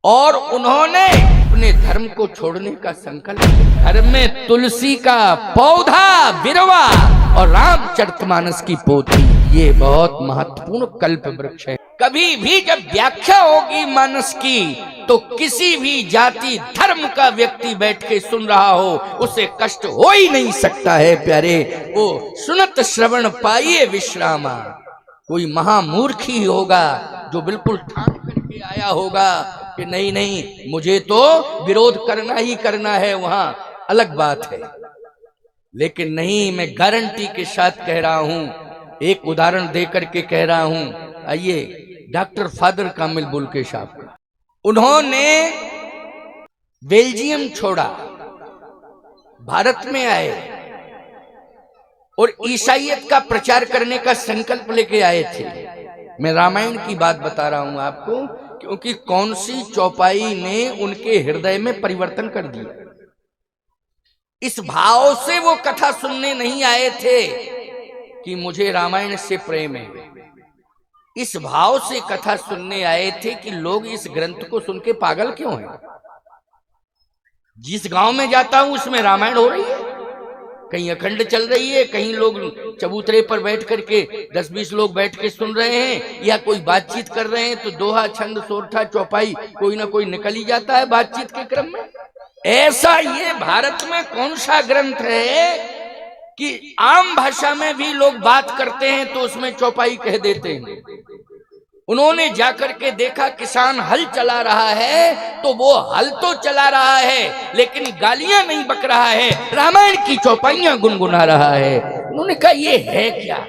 और उन्होंने अपने धर्म को छोड़ने का संकल्प किया। घर में तुलसी का पौधा बिरवा और रामचरितमानस की पोथी, ये बहुत महत्वपूर्ण कल्प वृक्ष है। कभी भी जब व्याख्या होगी मानस की तो किसी भी जाति धर्म का व्यक्ति बैठ के सुन रहा हो उसे कष्ट हो ही नहीं सकता है प्यारे। वो सुनत श्रवण पाइए विश्रामा। कोई महामूर्ख ही होगा जो बिल्कुल ठान करके आया होगा कि नहीं नहीं मुझे तो विरोध करना ही करना है, वहां अलग बात है। लेकिन नहीं, मैं गारंटी के साथ कह रहा हूं, एक उदाहरण देकर के कह रहा हूं। आइए, डॉक्टर फादर कामिल बुल्के साहब का, उन्होंने बेल्जियम छोड़ा, भारत में आए और ईसाईयत का प्रचार करने का संकल्प लेके आए थे। मैं रामायण की बात बता रहा हूं आपको, क्योंकि कौन सी चौपाई ने उनके हृदय में परिवर्तन कर दिया। इस भाव से वो कथा सुनने नहीं आए थे कि मुझे रामायण से प्रेम है, इस भाव से कथा सुनने आए थे कि लोग इस ग्रंथ को सुन के पागल क्यों हैं। जिस गांव में जाता हूं उसमें रामायण हो रही है, कहीं अखंड चल रही है, कहीं लोग चबूतरे पर बैठ करके 10-20 लोग बैठ के सुन रहे हैं, या कोई बातचीत कर रहे हैं तो दोहा छंद सोरठा चौपाई कोई ना कोई निकल ही जाता है बातचीत के क्रम में। ऐसा ये भारत में कौन सा ग्रंथ है कि आम भाषा में भी लोग बात करते हैं तो उसमें चौपाई कह देते हैं। उन्होंने जाकर के देखा किसान हल चला रहा है तो वो हल तो चला रहा है लेकिन गालियां नहीं बक रहा है, रामायण की चौपाइयां गुनगुना रहा है। उन्होंने कहा ये है क्या,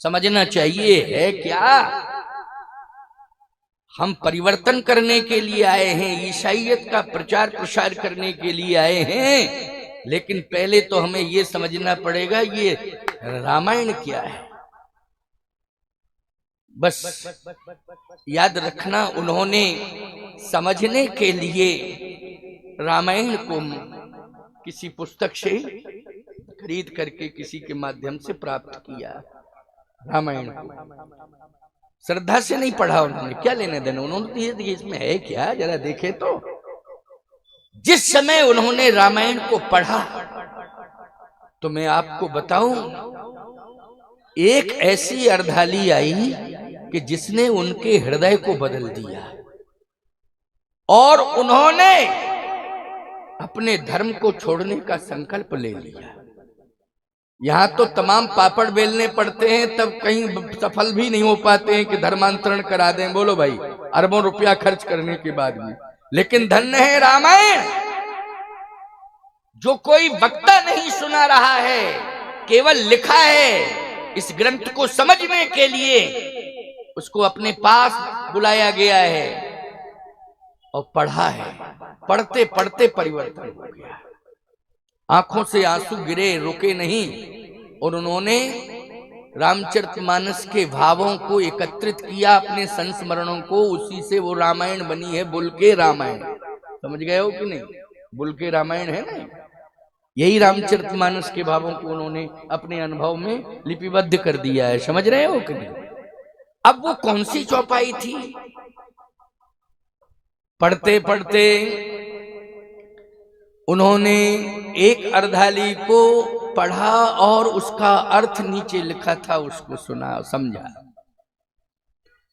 समझना चाहिए है क्या। हम परिवर्तन करने के लिए आए हैं, ईसाईयत का प्रचार प्रसार करने के लिए आए हैं, लेकिन पहले तो हमें ये समझना पड़ेगा ये रामायण क्या है। बस याद रखना, उन्होंने समझने के लिए रामायण को किसी पुस्तक से खरीद करके किसी के माध्यम से प्राप्त किया। रामायण को श्रद्धा से नहीं पढ़ा उन्होंने, क्या लेने देना। उन्होंने इसमें है क्या, जरा देखे तो। जिस समय उन्होंने रामायण को पढ़ा तो मैं आपको बताऊं, एक ऐसी अर्धाली आई कि जिसने उनके हृदय को बदल दिया और उन्होंने अपने धर्म को छोड़ने का संकल्प ले लिया। यहां तो तमाम पापड़ बेलने पड़ते हैं, तब कहीं सफल भी नहीं हो पाते हैं कि धर्मांतरण करा दें। बोलो भाई, अरबों रुपया खर्च करने के बाद भी। लेकिन धन्य है रामायण, जो कोई वक्ता नहीं सुना रहा है, केवल लिखा है। इस ग्रंथ को समझने के लिए उसको अपने पास बुलाया गया है और पढ़ा है। पढ़ते पढ़ते परिवर्तन हो गया, आंखों से आंसू गिरे, रुके नहीं। और उन्होंने रामचरितमानस के भावों को एकत्रित किया, अपने संस्मरणों को, उसी से वो रामायण बनी है, बुल्के रामायण। समझ गए हो कि नहीं, बुल्के रामायण है ना, यही रामचरितमानस के भावों को उन्होंने अपने अनुभव में लिपिबद्ध कर दिया है। समझ रहे हो कि नहीं। अब वो कौन सी चौपाई थी, पढ़ते पढ़ते उन्होंने एक अर्धाली को पढ़ा और उसका अर्थ नीचे लिखा था, उसको सुना, समझा।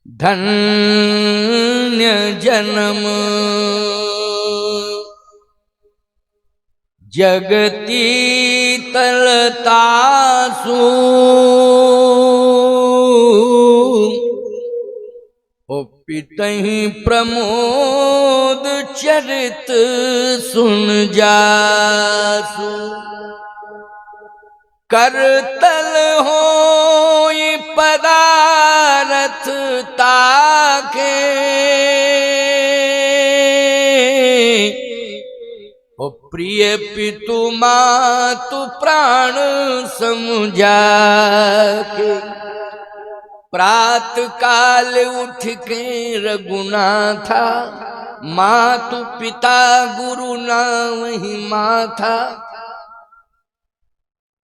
धन्य जन्म जगती तलतासु, ओ पितहि प्रमोद चरित सुन जासु। करतल होई पदारथ ताके, ओ प्रिय पितु मातु प्राण समझा के। प्रात काल उठ के रघुनाथा, मातु पिता गुरु नाम ही माथा।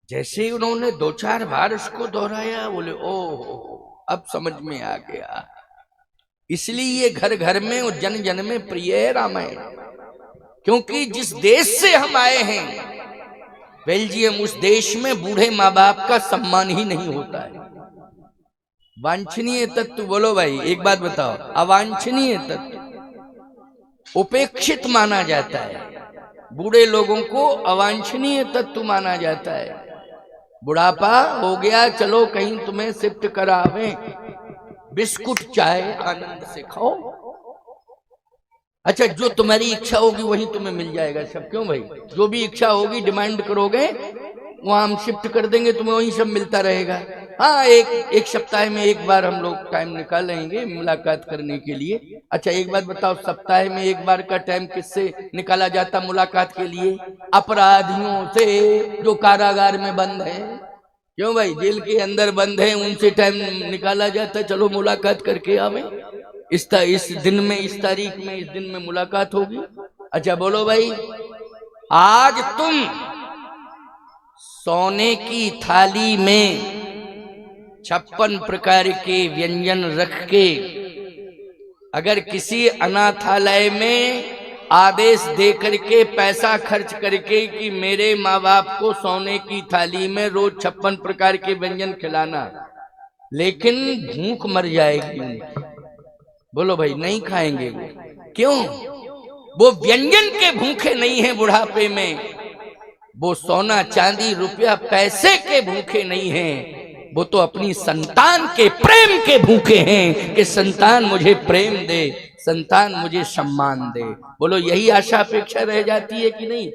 जैसे उन्होंने 2-4 बार उसको दोहराया, बोले ओ अब समझ में आ गया। इसलिए घर घर में और जन जन में प्रिय है रामायण। क्योंकि जिस देश से हम आए हैं बेल्जियम, उस देश में बूढ़े माँ बाप का सम्मान ही नहीं होता है। वांछनीय तत्व बोलो भाई, एक बात बताओ, अवांछनीय तत्व उपेक्षित माना जाता है। बूढ़े लोगों को अवांछनीय तत्व माना जाता है। बुढ़ापा हो गया, चलो कहीं तुम्हें शिफ्ट करावे, बिस्कुट चाय आनंद से खाओ। अच्छा, जो तुम्हारी इच्छा होगी वही तुम्हें मिल जाएगा सब। क्यों भाई? जो भी इच्छा होगी डिमांड करोगे वहां हम शिफ्ट कर देंगे, तुम्हें वही सब मिलता रहेगा। हाँ, एक सप्ताह में एक बार हम लोग टाइम निकालेंगे मुलाकात करने के लिए। अच्छा एक बात बताओ, सप्ताह में एक बार का टाइम किससे निकाला जाता मुलाकात के लिए? अपराधियों से जो कारागार में बंद है। क्यों भाई? जेल के अंदर बंद है, उनसे टाइम निकाला जाता, चलो मुलाकात करके आवे। इस दिन में, इस तारीख में, इस दिन में मुलाकात होगी। अच्छा बोलो भाई, आज तुम सोने की थाली में 56 प्रकार के व्यंजन रख के अगर किसी अनाथालय में आदेश दे करके पैसा खर्च करके कि मेरे माँ बाप को सोने की थाली में रोज 56 प्रकार के व्यंजन खिलाना, लेकिन भूख मर जाएगी, बोलो भाई नहीं खाएंगे वो। क्यों? वो व्यंजन के भूखे नहीं है बुढ़ापे में, वो सोना चांदी रुपया पैसे के भूखे नहीं हैं, वो तो अपनी संतान के प्रेम के भूखे हैं कि संतान मुझे प्रेम दे, संतान मुझे सम्मान दे। बोलो यही आशा अपेक्षा रह जाती है कि नहीं?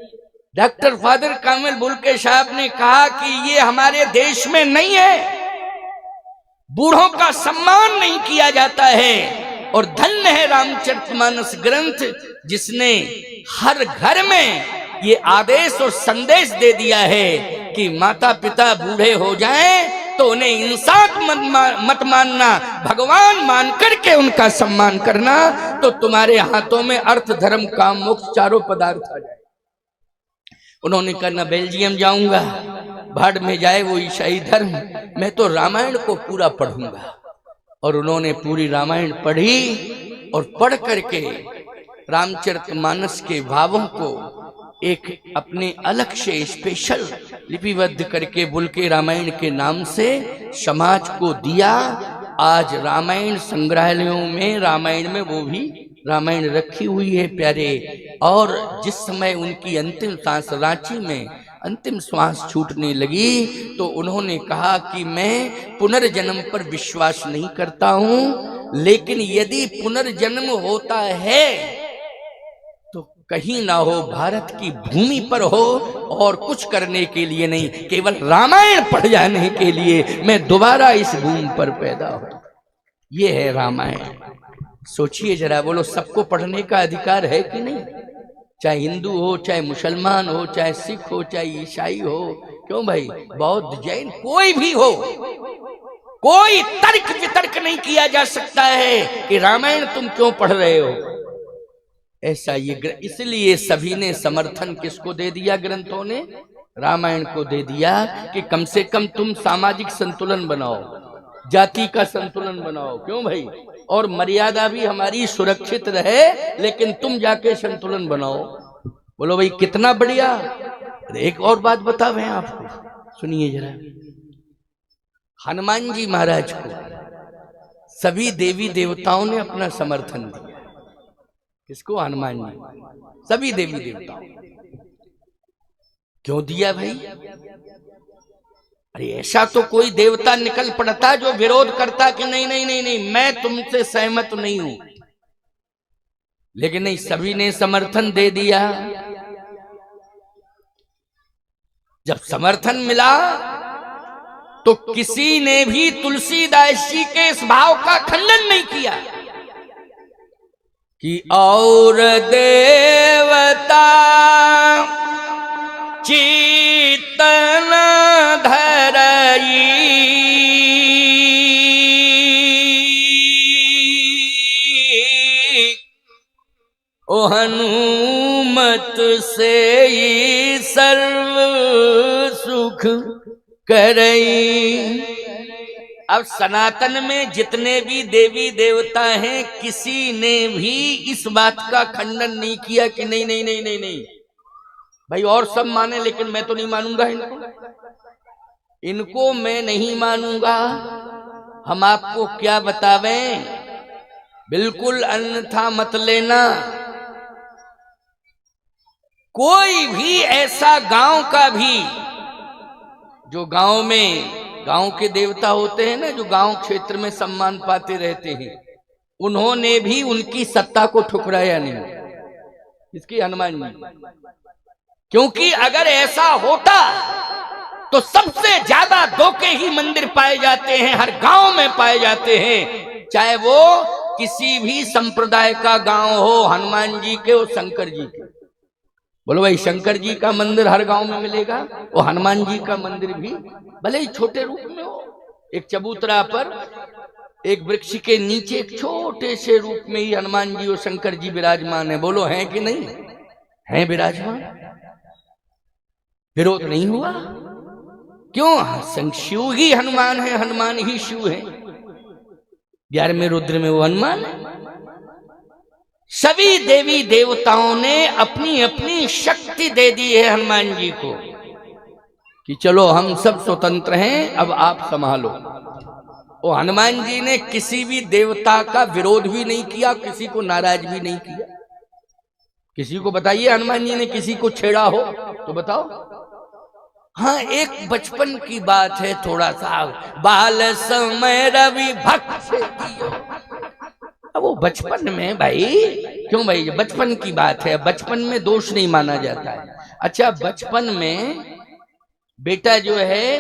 डॉक्टर फादर कामिल बुल्के साहब ने कहा कि ये हमारे देश में नहीं है, बूढ़ों का सम्मान नहीं किया जाता है। और धन्य है रामचरितमानस ग्रंथ जिसने हर घर में ये आदेश और संदेश दे दिया है कि माता पिता बूढ़े हो जाएं तो उन्हें इंसान मत मानना, भगवान मान करके उनका सम्मान करना, तो तुम्हारे हाथों में अर्थ धर्म काम मोक्ष चारों पदार्थ आ जाए। उन्होंने कहा ना बेल्जियम जाऊंगा, भाड़ में जाए वो ईसाई धर्म, मैं तो रामायण को पूरा पढ़ूंगा। और उन्होंने पूरी रामायण पढ़ी और पढ़ करके रामचरितमानस के भावों को एक अपने अलग से स्पेशल लिपिबद्ध करके बुल्के रामायण के नाम से समाज को दिया। आज रामायण संग्रहालयों में रामायण में वो भी रामायण रखी हुई है प्यारे। और जिस समय उनकी अंतिम सांस, रांची में अंतिम श्वास छूटने लगी, तो उन्होंने कहा कि मैं पुनर्जन्म पर विश्वास नहीं करता हूं, लेकिन यदि पुनर्जन्म होता है तो कहीं ना हो भारत की भूमि पर हो, और कुछ करने के लिए नहीं, केवल रामायण पढ़ जाने के लिए मैं दोबारा इस भूमि पर पैदा हूं। ये है रामायण। सोचिए जरा, बोलो सबको पढ़ने का अधिकार है कि नहीं? चाहे हिंदू हो, चाहे मुसलमान हो, चाहे सिख हो, चाहे ईसाई हो, क्यों भाई, बौद्ध जैन कोई भी हो, कोई तर्क वितर्क नहीं किया जा सकता है कि रामायण तुम क्यों पढ़ रहे हो। ऐसा ये इसलिए सभी ने समर्थन किसको दे दिया? ग्रंथों ने रामायण को दे दिया कि कम से कम तुम सामाजिक संतुलन बनाओ, जाति का संतुलन बनाओ। क्यों भाई? और मर्यादा भी हमारी सुरक्षित रहे, लेकिन तुम जाके संतुलन बनाओ। बोलो भाई कितना बढ़िया। एक और बात बता रहे हैं आपको, सुनिए जरा। हनुमान जी महाराज को सभी देवी देवताओं ने अपना समर्थन दिया। किसको? हनुमान जी। सभी देवी देवताओं। क्यों दिया भाई? अरे ऐसा तो कोई देवता निकल पड़ता जो विरोध करता कि नहीं नहीं नहीं नहीं, मैं तुमसे सहमत नहीं हूं, लेकिन नहीं, सभी ने समर्थन दे दिया। जब समर्थन मिला तो किसी ने भी तुलसीदास जी के इस भाव का खंडन नहीं किया कि और देवता चीतन धरई ओ हनुमत से सर्व सुख करई। अब सनातन में जितने भी देवी देवता हैं, किसी ने भी इस बात का खंडन नहीं किया कि नहीं नहीं नहीं नहीं नहीं भाई, और सब माने लेकिन मैं तो नहीं मानूंगा इनको मैं नहीं मानूंगा। हम आपको क्या बतावें, बिल्कुल अन्यथा मत लेना। कोई भी ऐसा गांव का भी, जो गांव में गांव के देवता होते हैं ना, जो गांव क्षेत्र में सम्मान पाते रहते हैं, उन्होंने भी उनकी सत्ता को ठुकराया नहीं। इसकी हनुमान जी, क्योंकि अगर ऐसा होता तो सबसे ज्यादा धोखे ही मंदिर पाए जाते हैं, हर गांव में पाए जाते हैं, चाहे वो किसी भी संप्रदाय का गांव हो, हनुमान जी के और शंकर जी के। बोलो भाई, शंकर जी का मंदिर हर गांव में मिलेगा, और हनुमान जी का मंदिर भी भले ही छोटे रूप में हो, एक चबूतरा पर एक वृक्ष के नीचे एक छोटे से रूप में ही हनुमान जी और शंकर जी विराजमान है। बोलो हैं कि नहीं है विराजमान? विरोध नहीं हुआ। क्यों? शिव ही हनुमान है, हनुमान ही शिव है। 11वें रुद्र में वो हनुमान है। सभी देवी देवताओं ने अपनी अपनी शक्ति दे दी है हनुमान जी को कि चलो हम सब स्वतंत्र हैं, अब आप संभालो। और हनुमान जी ने किसी भी देवता का विरोध भी नहीं किया, किसी को नाराज भी नहीं किया। किसी को बताइए हनुमान जी ने किसी को छेड़ा हो तो बताओ। हाँ, एक बचपन की बात है, थोड़ा सा बाल समय रवि भक्त दियो। अब वो बचपन में भाई, क्यों भाई, बचपन की बात है, बचपन में दोष नहीं माना जाता है। अच्छा, बचपन में बेटा जो है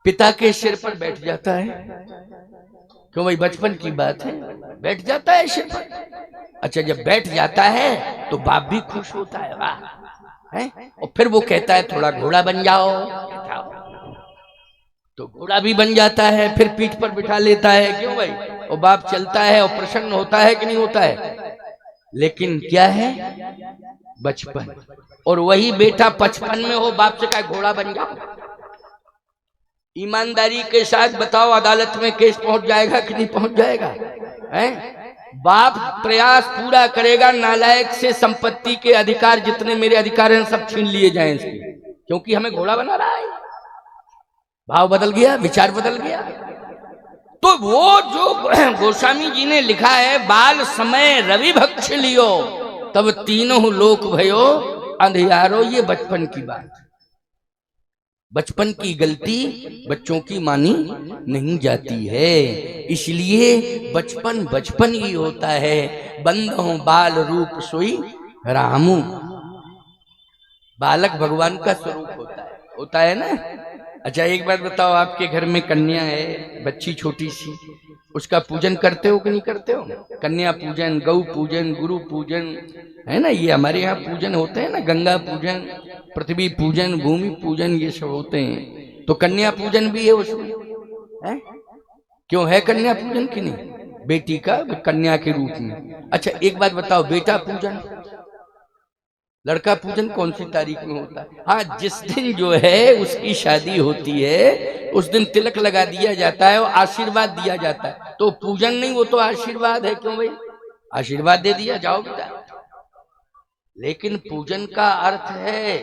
पिता के सिर पर बैठ जाता है। क्यों भाई, बचपन की बात है, बैठ जाता है सिर पर। अच्छा, जब बैठ जाता है तो बाप भी खुश होता है, वाह है? और फिर वो कहता है थोड़ा घोड़ा बन जाओ, तो घोड़ा भी बन जाता है, फिर पीठ पर बिठा लेता है। क्यों भाई? और बाप चलता है और प्रसन्न होता है कि नहीं होता है? लेकिन क्या है, बचपन। और वही बेटा 55 में हो, बाप से कहे घोड़ा बन जाओ, ईमानदारी के साथ बताओ, अदालत में केस पहुंच जाएगा कि नहीं पहुंच जाएगा? हैं? बाप प्रयास पूरा करेगा नालायक से संपत्ति के अधिकार, जितने मेरे अधिकार हैं सब छीन लिए जाएं इसके, क्योंकि हमें घोड़ा बना रहा है। भाव बदल गया, विचार बदल गया। तो वो जो गोस्वामी जी ने लिखा है, बाल समय रवि भक्ष लियो तब तीनों लोक भयो अंधियारो, ये बचपन की बात। बचपन की गलती बच्चों की मानी नहीं जाती है, इसलिए बचपन बचपन ही होता है। बंधो बाल रूप सोई रामू, बालक भगवान का स्वरूप होता है ना। अच्छा, एक बात बताओ, आपके घर में कन्या है, बच्ची छोटी सी, उसका पूजन करते हो कि नहीं करते हो? कन्या पूजन, गौ पूजन, गुरु पूजन, है ना, ये हमारे यहाँ पूजन होते हैं ना। गंगा पूजन, पृथ्वी पूजन, भूमि पूजन, ये सब होते हैं। तो कन्या पूजन भी है उसमें, है? क्यों है कन्या पूजन की नहीं? बेटी का कन्या के रूप में। अच्छा, एक बात बताओ, बेटा पूजन, लड़का पूजन कौन सी तारीख में होता है? हाँ, जिस दिन जो है उसकी शादी होती है, उस दिन तिलक लगा दिया जाता है और आशीर्वाद दिया जाता है। तो पूजन नहीं, वो तो आशीर्वाद है। क्यों भाई? आशीर्वाद दे दिया, जाओ बेटा। लेकिन पूजन का अर्थ है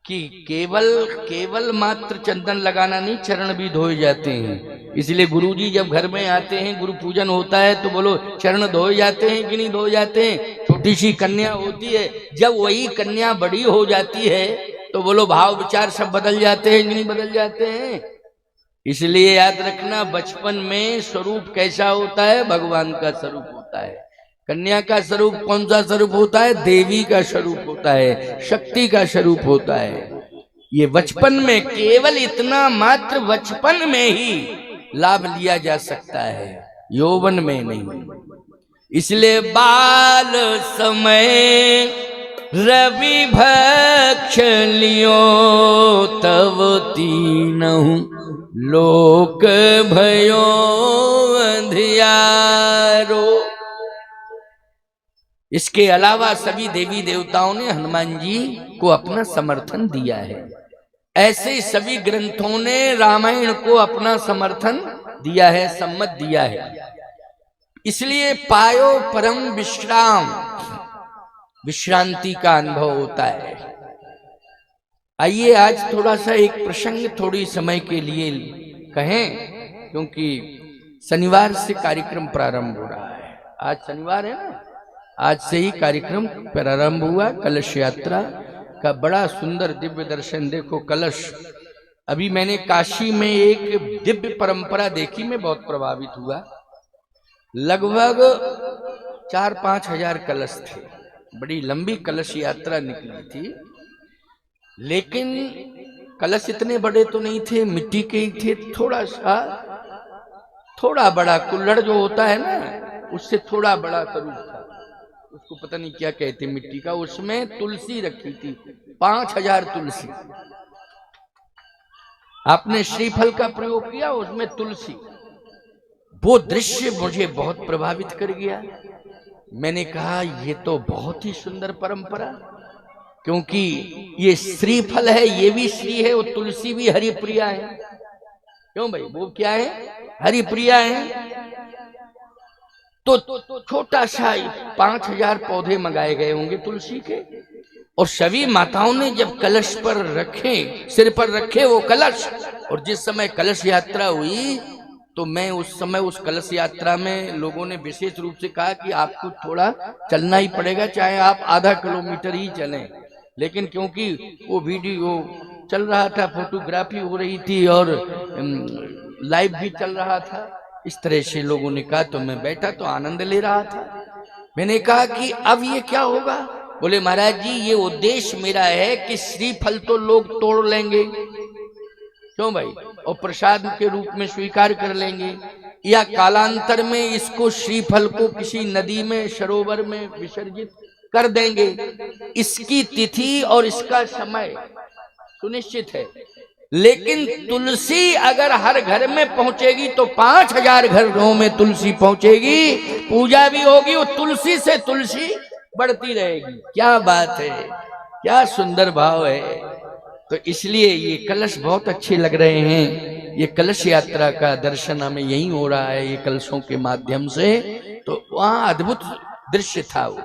कि केवल मात्र चंदन लगाना नहीं, चरण भी धोए जाते हैं। इसलिए गुरुजी जब घर में आते हैं, गुरु पूजन होता है, तो बोलो चरण धोए जाते हैं कि नहीं धोए जाते हैं? छोटी सी कन्या होती है, जब वही कन्या बड़ी हो जाती है तो बोलो भाव विचार सब बदल जाते हैं कि नहीं बदल जाते हैं? इसलिए याद रखना, बचपन में स्वरूप कैसा होता है? भगवान का स्वरूप होता है। कन्या का स्वरूप कौन सा स्वरूप होता है? देवी का स्वरूप होता है, शक्ति का स्वरूप होता है। ये बचपन में, केवल इतना मात्र बचपन में ही लाभ लिया जा सकता है, यौवन में नहीं। इसलिए बाल समय रवि भक्ष लियो तब तीनहु लोक भयो अंधियारो। इसके अलावा सभी देवी देवताओं ने हनुमान जी को अपना समर्थन दिया है। ऐसे सभी ग्रंथों ने रामायण को अपना समर्थन दिया है, सम्मत दिया है। इसलिए पायो परम विश्राम, विश्रांति का अनुभव होता है। आइए आज थोड़ा सा एक प्रसंग थोड़ी समय के लिए कहें, क्योंकि शनिवार से कार्यक्रम प्रारंभ हो रहा है। आज शनिवार है ना, आज से ही कार्यक्रम प्रारंभ हुआ। कलश यात्रा का बड़ा सुंदर दिव्य दर्शन। देखो कलश, अभी मैंने काशी में एक दिव्य परंपरा देखी, मैं बहुत प्रभावित हुआ। लगभग 4-5 हजार कलश थे, बड़ी लंबी कलश यात्रा निकली थी। लेकिन कलश इतने बड़े तो नहीं थे, मिट्टी के ही थे। थोड़ा बड़ा कुल्हड़ जो होता है ना, उससे थोड़ा बड़ा स्वरूप था। उसको पता नहीं क्या कहते, मिट्टी का। उसमें तुलसी रखी थी, 5000 तुलसी। आपने श्रीफल का प्रयोग किया, उसमें तुलसी। वो दृश्य मुझे बहुत प्रभावित कर गया। मैंने कहा ये तो बहुत ही सुंदर परंपरा, क्योंकि ये श्रीफल है, ये भी श्री है, और तुलसी भी हरिप्रिया है। क्यों भाई, वो क्या है? हरिप्रिया है। तो छोटा सा 5000 पौधे मंगाए गए होंगे तुलसी के, और सभी माताओं ने जब कलश पर रखे, सिर पर रखे वो कलश, और जिस समय कलश यात्रा हुई तो मैं उस समय उस कलश यात्रा में लोगों ने विशेष रूप से कहा कि आपको थोड़ा चलना ही पड़ेगा, चाहे आप आधा किलोमीटर ही चलें। लेकिन क्योंकि वो वीडियो चल रहा था, फोटोग्राफी हो रही थी और लाइव भी चल रहा था, इस तरह से लोगों ने कहा, तो मैं बैठा तो आनंद ले रहा था। मैंने कहा कि अब ये क्या होगा? बोले महाराज जी, ये उद्देश्य मेरा है कि श्रीफल तो लोग तोड़ लेंगे, क्यों भाई, और प्रसाद के रूप में स्वीकार कर लेंगे, या कालांतर में इसको श्रीफल को किसी नदी में, सरोवर में विसर्जित कर देंगे। इसकी तिथि और इसका समय सुनिश्चित है। लेकिन तुलसी अगर हर घर में पहुंचेगी तो 5000 घरों में तुलसी पहुंचेगी, पूजा भी होगी, और तुलसी से तुलसी बढ़ती रहेगी। क्या बात है, क्या सुंदर भाव है। तो इसलिए ये कलश बहुत अच्छे लग रहे हैं। ये कलश यात्रा का दर्शन हमें यही हो रहा है, ये कलशों के माध्यम से। तो वहां अद्भुत दृश्य था वो।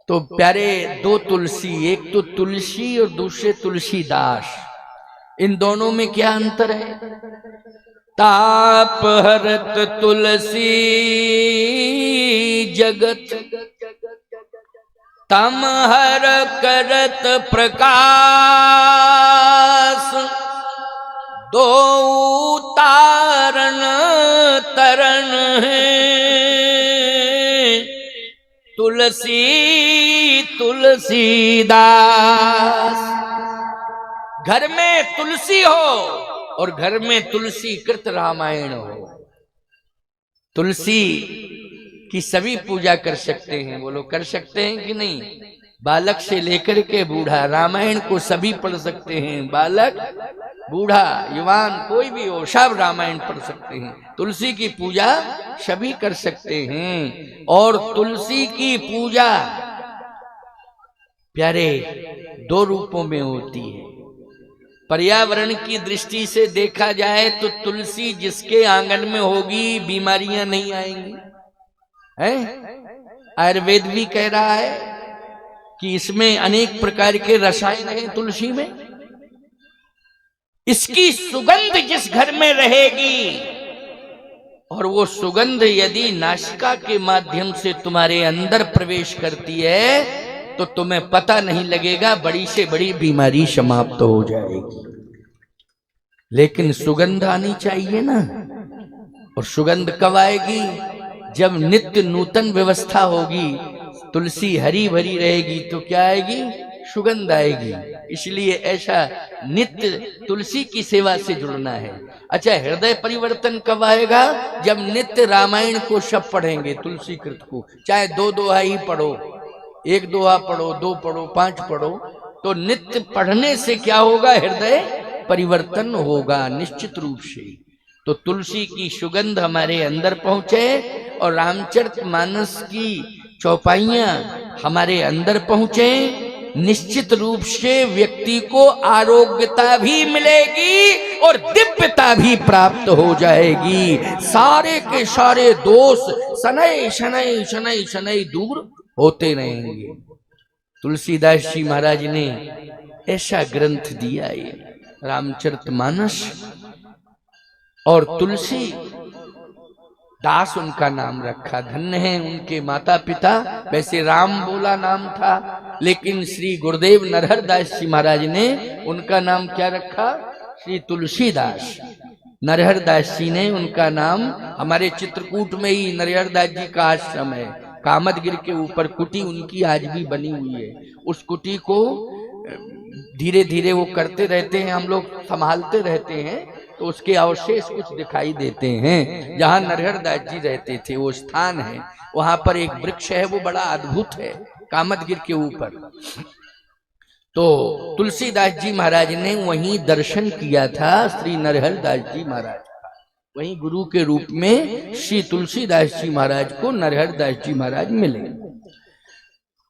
तो प्यारे, 2 तुलसी, एक तो तुलसी और दूसरे तुलसीदास, इन दोनों में क्या अंतर है? ताप हरत तुलसी जगत, तम हर करत प्रकाश, दो तारण तरण है, तुलसी तुलसीदास। घर में तुलसी हो और घर में तुलसी कृत रामायण हो। तुलसी की सभी पूजा कर सकते हैं, वो लोग कर सकते हैं कि नहीं? बालक से लेकर के बूढ़ा रामायण को सभी पढ़ सकते हैं। बालक, बूढ़ा, युवान, कोई भी हो, सब रामायण पढ़ सकते हैं। तुलसी की पूजा सभी कर सकते हैं। और तुलसी की पूजा प्यारे 2 रूपों में होती है। पर्यावरण की दृष्टि से देखा जाए तो तुलसी जिसके आंगन में होगी बीमारियां नहीं आएंगी, है? आयुर्वेद भी कह रहा है कि इसमें अनेक प्रकार के रसायन हैं तुलसी में। इसकी सुगंध जिस घर में रहेगी, और वो सुगंध यदि नासिका के माध्यम से तुम्हारे अंदर प्रवेश करती है तो तुम्हें पता नहीं लगेगा, बड़ी से बड़ी बीमारी समाप्त हो जाएगी। लेकिन सुगंध आनी चाहिए ना। और सुगंध कब आएगी? जब नित्य नूतन व्यवस्था होगी, तुलसी हरी भरी रहेगी तो क्या आएगी? सुगंध आएगी। इसलिए ऐसा नित्य तुलसी की सेवा से जुड़ना है। अच्छा, हृदय परिवर्तन कब आएगा? जब नित्य रामायण को सब पढ़ेंगे, तुलसी कृत को, चाहे 2 दोहा ही पढ़ो, 1 दोहा पढ़ो, 2 पढ़ो, 5 पढ़ो, तो नित्य पढ़ने से क्या होगा? हृदय परिवर्तन होगा निश्चित रूप से। तो तुलसी की सुगंध हमारे अंदर पहुंचे और रामचरितमानस की चौपाइयां हमारे अंदर पहुंचे, निश्चित रूप से व्यक्ति को आरोग्यता भी मिलेगी और दिव्यता भी प्राप्त हो जाएगी। सारे के सारे दोष शनै शनै शनै शनै दूर होते रहेंगे। तुलसीदास जी महाराज ने ऐसा ग्रंथ दिया ये रामचरितमानस, और तुलसी दास उनका नाम रखा। धन्य है उनके माता पिता। वैसे राम बोला नाम था, लेकिन श्री गुरुदेव नरहर दास जी महाराज ने उनका नाम क्या रखा? श्री तुलसीदास। नरहर दास जी ने उनका नाम, हमारे चित्रकूट में ही नरहर दास जी का आश्रम है, कामदगिर के ऊपर कुटी उनकी आज भी बनी हुई है। उस कुटी को धीरे धीरे वो करते रहते हैं, हम लोग संभालते रहते हैं, तो उसके अवशेष कुछ दिखाई देते हैं। जहाँ नरहर दास जी रहते थे वो स्थान है, वहां पर एक वृक्ष है, वो बड़ा अद्भुत है कामदगिर के ऊपर। तो तुलसीदास जी महाराज ने वहीं दर्शन किया था श्री नरहर दास जी महाराज का। वहीं गुरु के रूप में श्री तुलसीदास जी महाराज को नरहर दास जी महाराज मिले।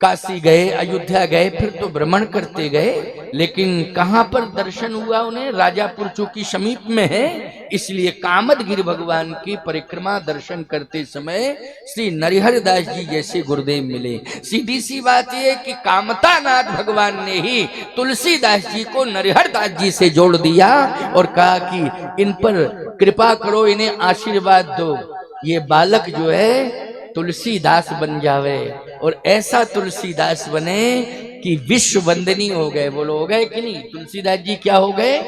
काशी गए, अयोध्या गए, फिर तो भ्रमण करते गए, लेकिन कहां पर दर्शन हुआ उन्हें? राजापुर चूंकि समीप में है, इसलिए कामदगिरि भगवान की परिक्रमा दर्शन करते समय श्री नरहर दास जी जैसे गुरुदेव मिले। सीधी सी बात यह कि कामतानाथ भगवान ने ही तुलसीदास जी को नरहर दास जी से जोड़ दिया और कहा कि इन पर कृपा करो, इन्हें आशीर्वाद दो, ये बालक जो है तुलसीदास बन जावे, और ऐसा तुलसीदास बने कि विश्व वंदनीय हो गए। बोलो हो गए कि नहीं? तुलसीदास जी क्या हो गए?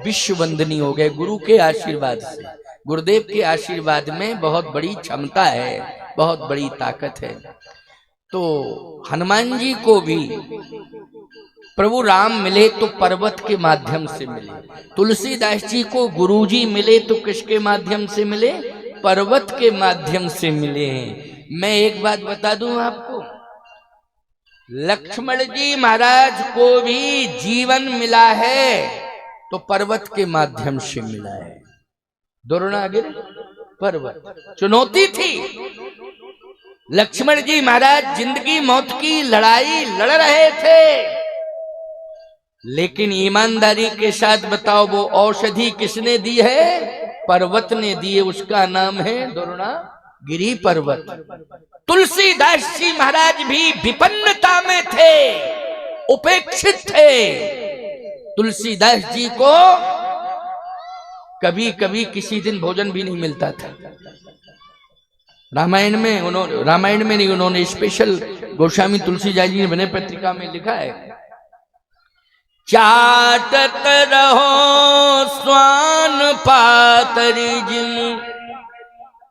विश्व वंदनीय हो गए गुरु के आशीर्वाद से। गुरुदेव के आशीर्वाद में बहुत बड़ी क्षमता है, बहुत बड़ी ताकत है। तो हनुमान जी को भी प्रभु राम मिले तो पर्वत के माध्यम से मिले, तुलसीदास जी को गुरुजी मिले तो किसके माध्यम से मिले? पर्वत के माध्यम से मिले हैं। मैं एक बात बता दूं आपको, लक्ष्मण जी महाराज को भी जीवन मिला है तो पर्वत के माध्यम से मिला है। द्रोणागिरि पर्वत चुनौती थी। लक्ष्मण जी महाराज जिंदगी मौत की लड़ाई लड़ रहे थे, लेकिन ईमानदारी के साथ बताओ वो औषधि किसने दी है? पर्वत ने दी है, उसका नाम है द्रोणागिरि पर्वत। तुलसीदास जी महाराज भी विपन्नता में थे, उपेक्षित थे। तुलसीदास जी को कभी कभी किसी दिन भोजन भी नहीं मिलता था। रामायण में नहीं, उन्होंने स्पेशल गोस्वामी तुलसीदास जी ने बने पत्रिका में लिखा है, चाटत रहो स्वान पातरी जिम।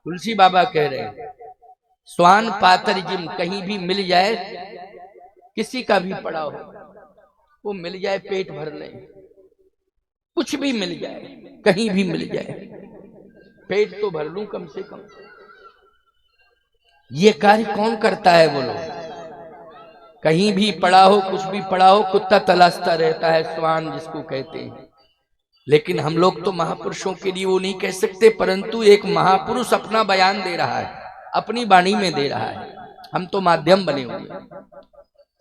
तुलसी बाबा कह रहे हैं स्वान पातरी जिम, कहीं भी मिल जाए, किसी का भी पड़ा हो वो मिल जाए, पेट भर ले, कुछ भी मिल जाए, कहीं भी मिल जाए, पेट तो भर लूं कम से कम। ये कार्य कौन करता है बोलो? कहीं भी पड़ा हो, कुछ भी पड़ा हो, कुत्ता तलाशता रहता है, स्वान जिसको कहते हैं। लेकिन हम लोग तो महापुरुषों के लिए वो नहीं कह सकते, परंतु एक महापुरुष अपना बयान दे रहा है, अपनी वाणी में दे रहा है, हम तो माध्यम बने हुए।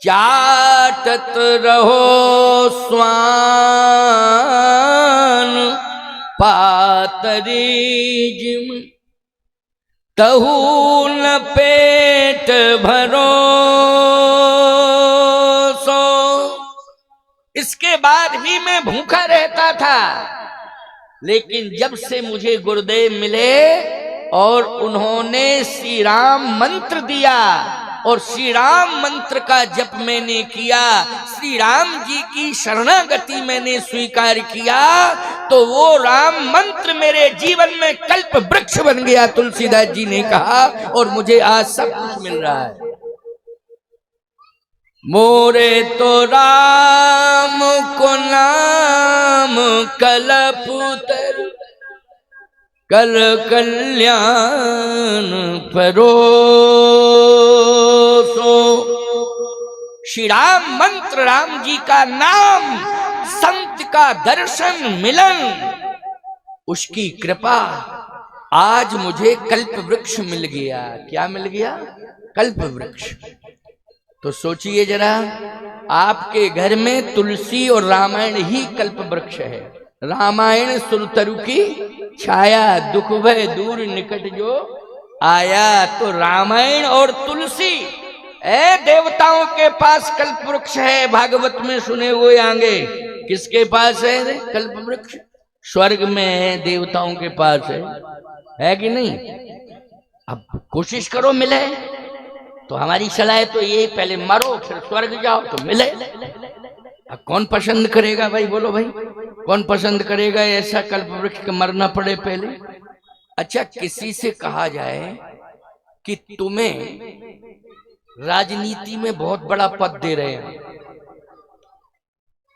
चाटत रहो स्वान पातरी जिम, तहु न पेट भरो सो। इसके बाद भी मैं भूखा रहता था, लेकिन जब से मुझे गुरुदेव मिले और उन्होंने श्री राम मंत्र दिया और श्री राम मंत्र का जप मैंने किया, श्री राम जी की शरणागति मैंने स्वीकार किया, तो वो राम मंत्र मेरे जीवन में कल्प वृक्ष बन गया, तुलसीदास जी ने कहा, और मुझे आज सब कुछ मिल रहा है। मोरे तो राम को नाम कलपुतर, कल कल्याण परोसो। श्री राम मंत्र, राम जी का नाम, संत का दर्शन, मिलन, उसकी कृपा, आज मुझे कल्प वृक्ष मिल गया। क्या मिल गया? कल्प वृक्ष। तो सोचिए जरा, आपके घर में तुलसी और रामायण ही कल्प वृक्ष है। रामायण सुरतरु की छाया, दुख भय दूर निकट जो आया। तो रामायण और तुलसी देवताओं के पास कल्प वृक्ष है। भागवत में सुने हुए आगे किसके पास है कल्प वृक्ष? स्वर्ग में है, देवताओं के पास है कि नहीं? अब कोशिश करो मिले। तो हमारी सलाह तो ये, पहले मरो फिर स्वर्ग जाओ तो मिले। अब कौन पसंद करेगा भाई, बोलो भाई, कौन पसंद करेगा ऐसा कल्प वृक्ष के मरना पड़े पहले? अच्छा, किसी से कहा जाए कि तुम्हें राजनीति में बहुत बड़ा पद दे रहे हैं,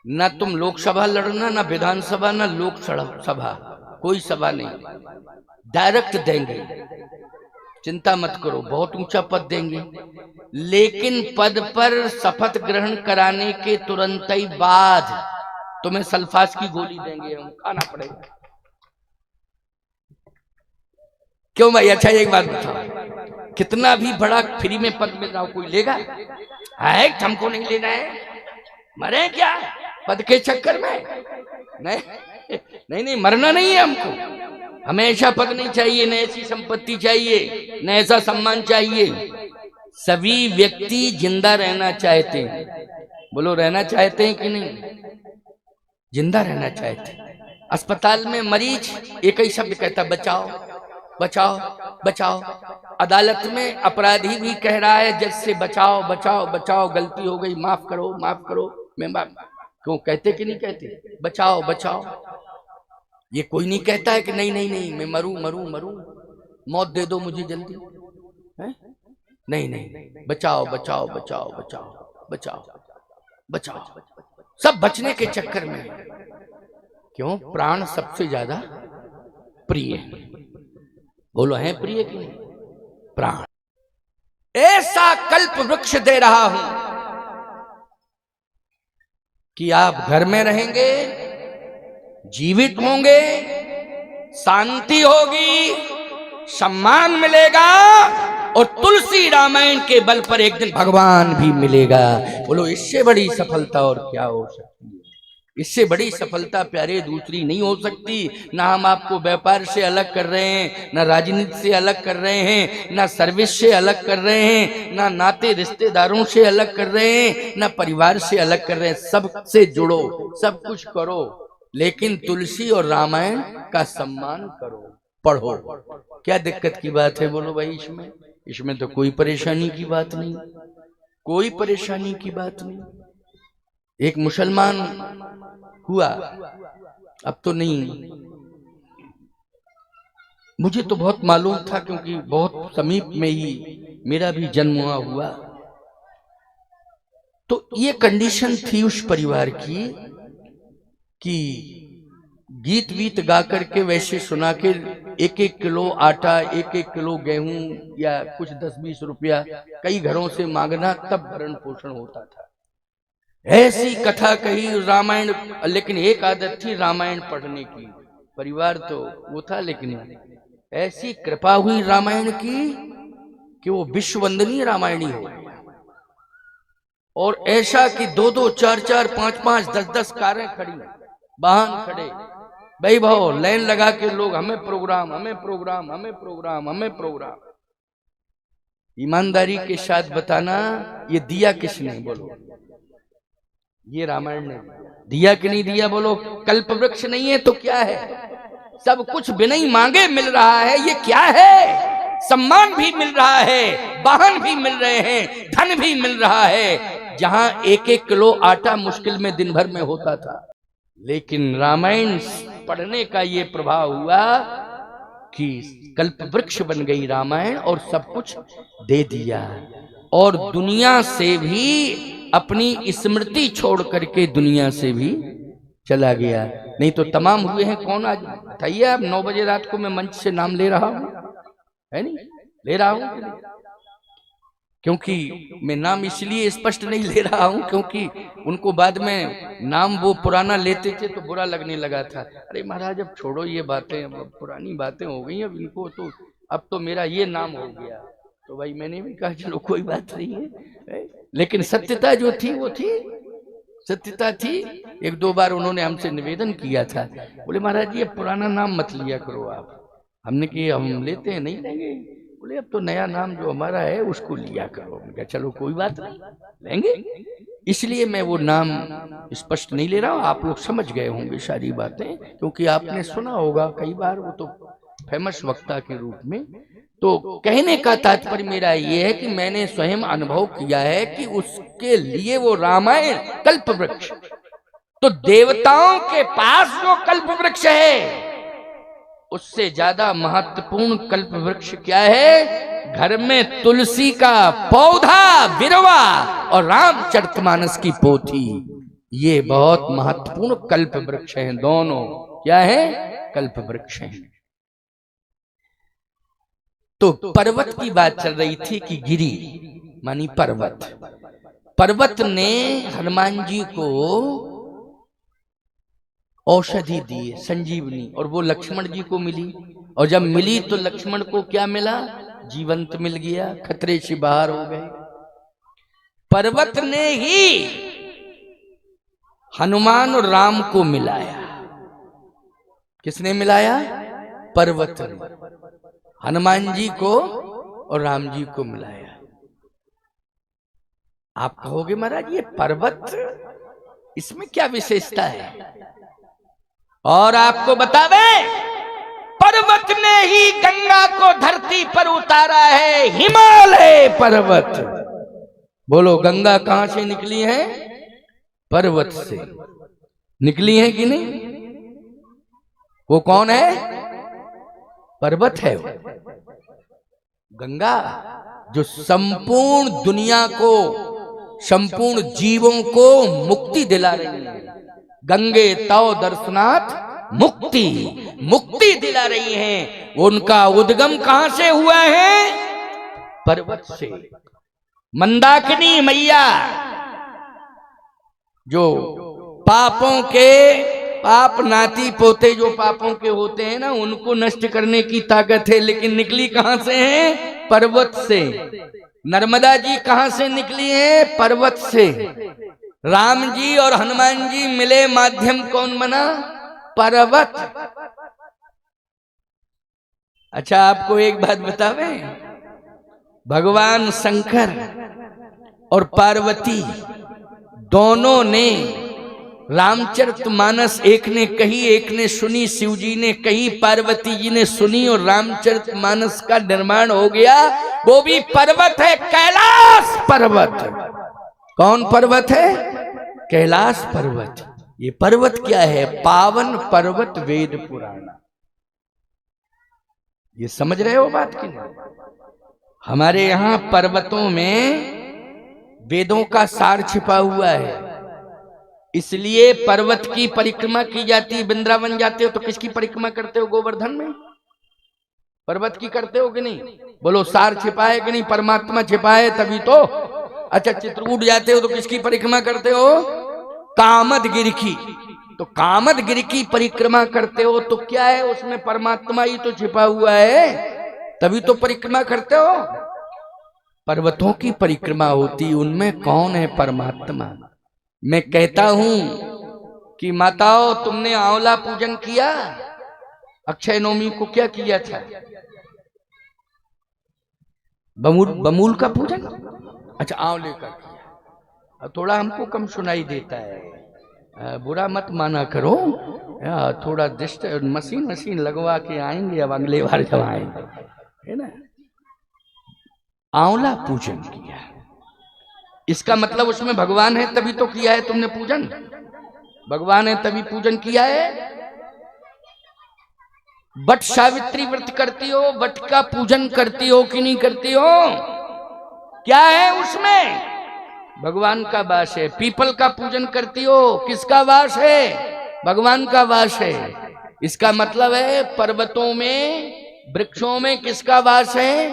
ना तुम लोकसभा लड़ना, ना विधानसभा, ना लोकसभा, कोई सभा नहीं, डायरेक्ट देंगे, चिंता मत करो, बहुत ऊंचा पद देंगे, लेकिन पद पर शपथ ग्रहण कराने के तुरंत ही बाद तुम्हें सल्फास की गोली देंगे, हम खाना पड़ेगा। क्यों भाई? अच्छा एक बात बताओ, कितना भी बड़ा फ्री में पद मिल रहा हो, कोई लेगा? है, हमको नहीं लेना है, मरे क्या पद के चक्कर में? नहीं नहीं नहीं, मरना नहीं है हमको। हमें ऐसा पद नहीं चाहिए, न ऐसी संपत्ति चाहिए, न ऐसा सम्मान चाहिए। सभी व्यक्ति जिंदा रहना चाहते हैं। बोलो, रहना चाहते हैं कि नहीं? जिंदा रहना चाहते हैं। अस्पताल में मरीज एक ही शब्द कहता, बचाओ बचाओ बचाओ। अदालत में अपराधी भी कह रहा है जज से, बचाओ बचाओ बचाओ, गलती हो गई, माफ करो माफ करो, मैं माफ। क्यों कहते कि नहीं कहते? बचाओ बचाओ। ये कोई नहीं कहता है कि नहीं नहीं नहीं मैं मरूं मरूं मरूं, मौत दे दो मुझे जल्दी, है? नहीं नहीं, बचाओ बचाओ बचाओ बचाओ बचाओ बचाओ। सब बचने के चक्कर में। क्यों? प्राण सबसे ज्यादा प्रिय है। बोलो, है प्रिय कि नहीं? प्राण। ऐसा कल्प वृक्ष दे रहा हूं कि आप घर में रहेंगे, जीवित होंगे, शांति होगी, सम्मान मिलेगा, और तुलसी रामायण के बल पर एक दिन भगवान भी मिलेगा। बोलो, इससे बड़ी सफलता और क्या हो सकती है? इससे बड़ी सफलता प्यारे दूसरी नहीं हो सकती। ना हम आपको व्यापार से अलग कर रहे हैं, ना राजनीति से अलग कर रहे हैं, ना सर्विस से अलग कर रहे हैं, ना नाते रिश्तेदारों से अलग कर रहे हैं, ना परिवार से अलग कर रहे हैं। सबसे जुड़ो, सब कुछ करो, लेकिन तुलसी और रामायण का सम्मान करो, पढ़ो। क्या दिक्कत की बात है? बोलो भाई, इसमें तो कोई परेशानी की बात नहीं, कोई परेशानी की बात नहीं। एक मुसलमान हुआ, अब तो नहीं, मुझे तो बहुत मालूम था क्योंकि बहुत समीप में ही मेरा भी जन्म हुआ। तो ये कंडीशन थी उस परिवार की कि गीत वीत गा करके, वैसे सुना के 1-1 किलो आटा, 1-1 किलो गेहूं या कुछ 10-20 रुपया कई घरों से मांगना, तब भरण पोषण होता था। ऐसी कथा कही रामायण, लेकिन एक आदत थी रामायण पढ़ने की। परिवार तो वो था, लेकिन ऐसी कृपा हुई रामायण की कि वो विश्ववंदनीय रामायणी हो। और ऐसा कि 2-2, 4-4, 5-5, 10-10 कारें खड़ी, वाहन खड़े, भाई भाव लाइन लगा के लोग, हमें प्रोग्राम हमें प्रोग्राम हमें प्रोग्राम हमें प्रोग्राम। ईमानदारी के साथ बताना, ये दिया किसने? बोलो, ये रामायण ने दिया कि नहीं दिया? बोलो, कल्प वृक्ष नहीं है तो क्या है? सब कुछ बिना ही मांगे मिल रहा है। ये क्या है? सम्मान भी मिल रहा है, वाहन भी मिल रहे हैं, धन भी मिल रहा है। जहां 1-1 किलो आटा मुश्किल में दिन भर में होता था, लेकिन रामायण पढ़ने का ये प्रभाव हुआ कि कल्प वृक्ष बन गई रामायण, और सब कुछ दे दिया। और दुनिया से भी अपनी स्मृति छोड़ करके दुनिया से भी चला गया। नहीं तो तमाम हुए हैं। कौन आज बताइए? अब 9 बजे रात को मैं मंच से नाम ले रहा हूं, है नहीं? ले रहा हूं क्योंकि मैं नाम इसलिए स्पष्ट नहीं ले रहा हूं क्योंकि उनको बाद में नाम वो पुराना लेते थे तो बुरा लगने लगा था। अरे महाराज, अब छोड़ो ये बातें, अब पुरानी बातें हो गई, अब इनको तो, अब तो मेरा ये नाम हो गया। तो भाई मैंने भी कहा चलो कोई बात नहीं है, लेकिन सत्यता जो थी वो थी। सत्यता थी। एक दो बार उन्होंने हमसे निवेदन किया था, बोले महाराज जी अब पुराना नाम मत लिया करो आप। हमने कि हम लेते हैं, नहीं लेंगे। बोले अब तो नया नाम जो हमारा है उसको लिया करो। मैं कहा चलो कोई बात नहीं, लेंगे। इसलिए मैं वो नाम स्पष्ट नहीं ले रहा हूँ, आप लोग समझ गए होंगे सारी बातें, क्योंकि आपने सुना होगा कई बार, वो तो फेमस वक्ता के रूप में। तो कहने का तात्पर्य मेरा ये है कि मैंने स्वयं अनुभव किया है कि उसके लिए वो रामायण कल्प वृक्ष, तो देवताओं के पास जो कल्प वृक्ष है उससे ज्यादा महत्वपूर्ण कल्प वृक्ष क्या है? घर में तुलसी का पौधा, बिरवा और रामचरितमानस की पोथी, ये बहुत महत्वपूर्ण कल्प वृक्ष हैं। दोनों क्या है? कल्प वृक्ष हैं। तो पर्वत की बात चल रही थी कि गिरी मानी पर्वत। पर्वत ने हनुमान जी को औषधि दी, संजीवनी, और वो लक्ष्मण जी को मिली। और जब मिली तो लक्ष्मण को क्या मिला? जीवंत मिल गया, खतरे से बाहर हो गए। पर्वत ने ही हनुमान और राम को मिलाया। किसने मिलाया? पर्वत ने हनुमान जी को और राम जी को मिलाया। आप कहोगे महाराज ये पर्वत, इसमें क्या विशेषता है? और आपको बता दें, पर्वत ने ही गंगा को धरती पर उतारा है। हिमालय पर्वत, बोलो गंगा कहां से निकली है? पर्वत से निकली है कि नहीं? वो कौन है? पर्वत है वो। गंगा जो संपूर्ण दुनिया को, संपूर्ण जीवों को मुक्ति दिला रही है। गंगे तव दर्शनाथ मुक्ति, मुक्ति दिला रही हैं। उनका उद्गम कहां से हुआ है? पर्वत से। मंदाकिनी मैया जो पापों के, पाप नाती पोते जो पापों के होते हैं ना, उनको नष्ट करने की ताकत है, लेकिन निकली कहां से है? पर्वत से। नर्मदा जी कहां से निकली है? पर्वत से। राम जी और हनुमान जी मिले, माध्यम कौन बना? पर्वत। अच्छा आपको एक बात बतावे, भगवान शंकर और पार्वती दोनों ने रामचरितमानस, एक ने कही एक ने सुनी, शिव जी ने कही, पार्वती जी ने सुनी, और रामचरितमानस का निर्माण हो गया। वो भी पर्वत है, कैलाश पर्वत। कौन पर्वत है? कैलाश पर्वत। ये पर्वत क्या है? पावन पर्वत वेद पुराण। ये समझ रहे हो बात की? हमारे यहां पर्वतों में वेदों का सार छिपा हुआ है, इसलिए पर्वत की परिक्रमा की जाती है। वृंदावन जाते हो तो किसकी परिक्रमा करते हो? गोवर्धन में। पर्वत की करते हो कि नहीं? बोलो सार छिपा है कि नहीं? परमात्मा छिपा है तभी तो। अच्छा चित्रकूट जाते हो तो किसकी परिक्रमा करते हो? कामदगिरि की। तो कामदगिरि की परिक्रमा करते हो तो क्या है? उसमें परमात्मा ही तो छिपा हुआ है, तभी तो परिक्रमा करते हो। पर्वतों की परिक्रमा होती, उनमें कौन है? परमात्मा। मैं कहता हूं कि माताओं, तुमने आंवला पूजन किया? अक्षय नवमी को क्या किया था? बमूल का पूजन। अच्छा आंवले का किया। थोड़ा हमको कम सुनाई देता है, बुरा मत माना करो। थोड़ा मशीन लगवा के आएंगे अब अगले बार जब आएंगे, है ना। आंवला पूजन किया, इसका मतलब उसमें भगवान है तभी तो किया है तुमने पूजन। भगवान है तभी पूजन किया है। बट सावित्री व्रत करती हो, बट का पूजन करती हो कि नहीं करती हो? क्या है उसमें? भगवान का वास है। पीपल का पूजन करती हो, किसका वास है? भगवान का वास है। इसका मतलब है पर्वतों में, वृक्षों में किसका वास है?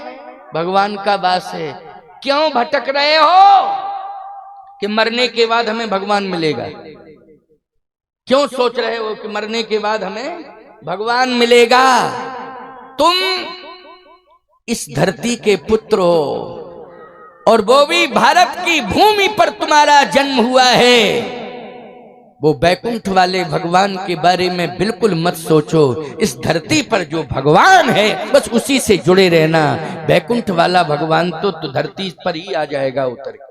भगवान का वास है। क्यों भटक रहे हो कि मरने के बाद हमें भगवान मिलेगा? क्यों सोच रहे हो कि मरने के बाद हमें भगवान मिलेगा? तुम इस धरती के पुत्र हो और वो भी भारत की भूमि पर तुम्हारा जन्म हुआ है। वो बैकुंठ वाले भगवान के बारे में बिल्कुल मत सोचो। इस धरती पर जो भगवान है बस उसी से जुड़े रहना। बैकुंठ वाला भगवान तो धरती पर ही आ जाएगा उतर के।